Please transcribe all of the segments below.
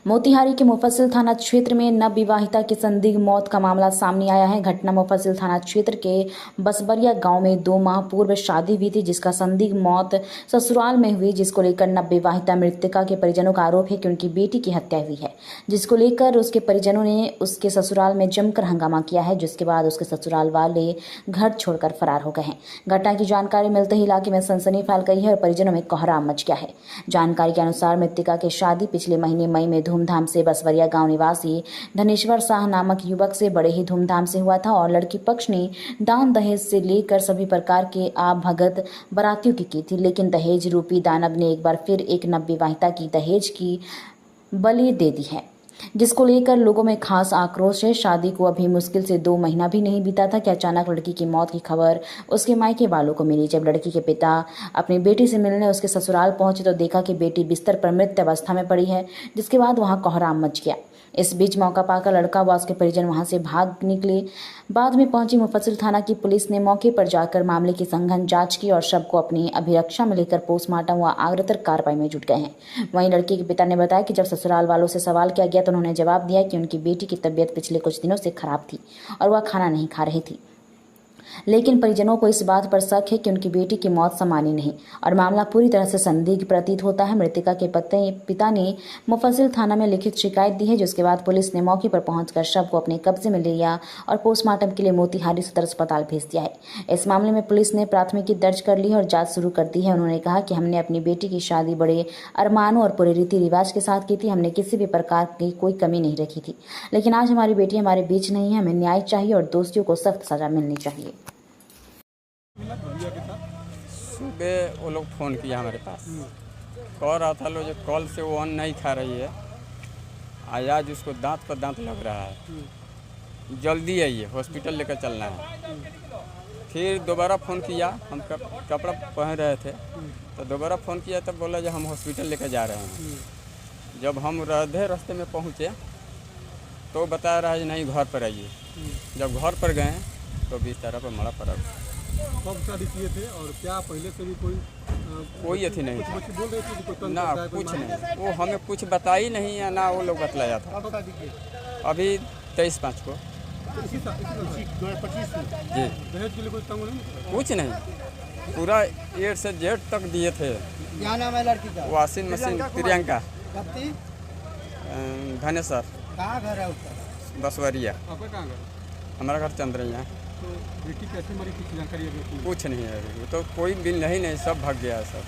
मोतिहारी के मुफस्सिल थाना क्षेत्र में नवविवाहिता की संदिग्ध मौत का मामला सामने आया है। घटना मुफस्सिल थाना क्षेत्र के बसबरिया गांव में 2 माह पूर्व शादी हुई थी, जिसका संदिग्ध मौत ससुराल में हुई, जिसको लेकर नवविवाहिता मृतका के परिजनों का आरोप है कि उनकी बेटी की हत्या हुई है, जिसको लेकर उसके परिजनों ने उसके ससुराल में जमकर हंगामा किया है, जिसके बाद उसके ससुराल वाले घर छोड़कर फरार हो गए हैं। घटना की जानकारी मिलते ही इलाके में सनसनी फैल गई है और परिजनों में कोहराम मच गया है। जानकारी के अनुसार मृतका की शादी पिछले महीने मई में धूमधाम से बसवरिया गांव निवासी धनेश्वर शाह नामक युवक से बड़े ही धूमधाम से हुआ था और लड़की पक्ष ने दान दहेज से लेकर सभी प्रकार के भगत बारातियों की थी, लेकिन दहेज रूपी दानव ने एक बार फिर एक नवविवाहिता की दहेज की बलि दे दी है, जिसको लेकर लोगों में खास आक्रोश है। शादी को अभी मुश्किल से 2 महीना भी नहीं बीता था कि अचानक लड़की की मौत की खबर उसके मायके वालों को मिली। जब लड़की के पिता अपनी बेटी से मिलने उसके ससुराल पहुंचे तो देखा कि बेटी बिस्तर पर मृत अवस्था में पड़ी है, जिसके बाद वहां कोहराम मच गया। इस बीच मौका पाकर लड़का व उसके परिजन वहां से भाग निकले। बाद में पहुंची मुफस्सिल थाना की पुलिस ने मौके पर जाकर मामले की सघन जांच की और शव को अपनी अभिरक्षा में लेकर पोस्टमार्टम व अग्रतर कार्रवाई में जुट गए हैं। वहीं लड़की के पिता ने बताया कि जब ससुराल वालों से सवाल किया गया तो उन्होंने जवाब दिया कि उनकी बेटी की तबीयत पिछले कुछ दिनों से खराब थी और वह खाना नहीं खा रही थी, लेकिन परिजनों को इस बात पर शक है कि उनकी बेटी की मौत सामान्य नहीं और मामला पूरी तरह से संदिग्ध प्रतीत होता है। मृतका के पिता ने मुफस्सिल थाना में लिखित शिकायत दी है, जिसके बाद पुलिस ने मौके पर पहुंचकर शव को अपने कब्जे में ले लिया और पोस्टमार्टम के लिए मोतिहारी सदर अस्पताल भेज दिया है। इस मामले में पुलिस ने प्राथमिकी दर्ज कर ली है और जांच शुरू कर दी है। उन्होंने कहा कि हमने अपनी बेटी की शादी बड़े अरमानों और पूरे रीति रिवाज के साथ की थी, हमने किसी भी प्रकार की कोई कमी नहीं रखी थी, लेकिन आज हमारी बेटी हमारे बीच नहीं है। हमें न्याय चाहिए और दोषियों को सख्त सजा मिलनी चाहिए। सुबह वो लोग फ़ोन किया हमारे पास, कह रहा था लो जो कॉल से वो अन्न नहीं खा रही है, आज उसको दांत पर दांत लग रहा है, जल्दी आइए हॉस्पिटल लेकर चलना है। फिर दोबारा फ़ोन किया, हम कपड़ा पहन रहे थे तो दोबारा फ़ोन किया तब बोला जो हम हॉस्पिटल लेकर जा रहे हैं। जब हम रास्ते में पहुँचे तो बता रहा है नहीं घर पर आइए। जब घर पर गए तो बिस्तर पर मरा पड़ा। कब शादी किए थे और क्या पहले से भी कोई अथी नहीं था? बोल रहे थे कोई ना कुछ नहीं, वो हमें कुछ बताई नहीं है ना वो लोग बतलाया था। अभी 23/5 को इसी 2025 में जी दहेज के लिए कोई तंग नहीं? कुछ नहीं, पूरा A से Z तक दिए थे। क्या नाम है लड़की का? Washing machine Priyanka Dhaneshwar. कहाँ घर है उसका? बसवरिया। आपका कहाँ घर? हमारा घर चंद्रैया। तो बेटी कैसे मरी कुछ जानकारी है? कुछ नहीं है अभी, तो कोई बिल नहीं सब भाग गया है सब।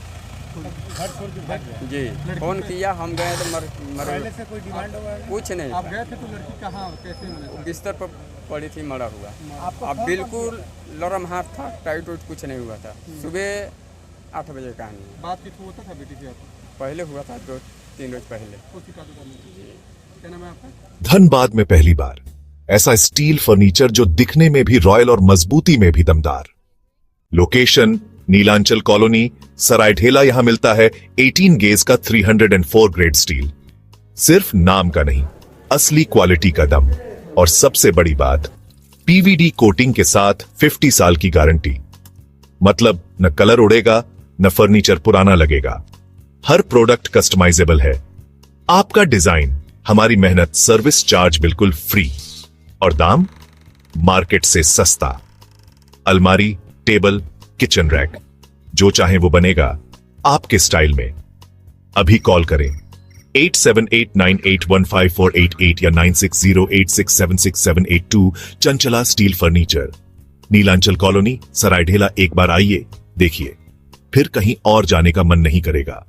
घर छोड़ के भाग गया? जी फ़ोन किया, हम गए तो मर पहले से कोई डिमांड हुआ है? कुछ नहीं। आप गए थे तो लड़की कहाँ कैसे मिली? बिस्तर पर पड़ी थी मरा हुआ। आपको अब बिल्कुल लरम हाथ था, टाइट वाइट कुछ नहीं हुआ था। सुबह 8 बजे कहानी है। बात किस होता था बेटी से आपको? पहले हुआ था 2-3 रोज पहले। क्या नाम है आपका? धनबाद में पहली बार ऐसा स्टील फर्नीचर जो दिखने में भी रॉयल और मजबूती में भी दमदार। Location Nilanchal colony Saraidhela. यहां मिलता है 18 गेज का 304 ग्रेड स्टील। सिर्फ नाम का नहीं, असली क्वालिटी का दम। और सबसे बड़ी बात, पीवीडी कोटिंग के साथ 50 साल की गारंटी। मतलब न कलर उड़ेगा न फर्नीचर पुराना लगेगा। हर प्रोडक्ट कस्टमाइजेबल है। आपका डिजाइन, हमारी मेहनत, सर्विस चार्ज बिल्कुल फ्री और दाम मार्केट से सस्ता। अलमारी, टेबल, किचन रैक, जो चाहे वो बनेगा आपके स्टाइल में। अभी कॉल करें 8789815488 या 9608676782। Chanchala steel furniture, Nilanchal colony Saraidhela. एक बार आइए, देखिए, फिर कहीं और जाने का मन नहीं करेगा।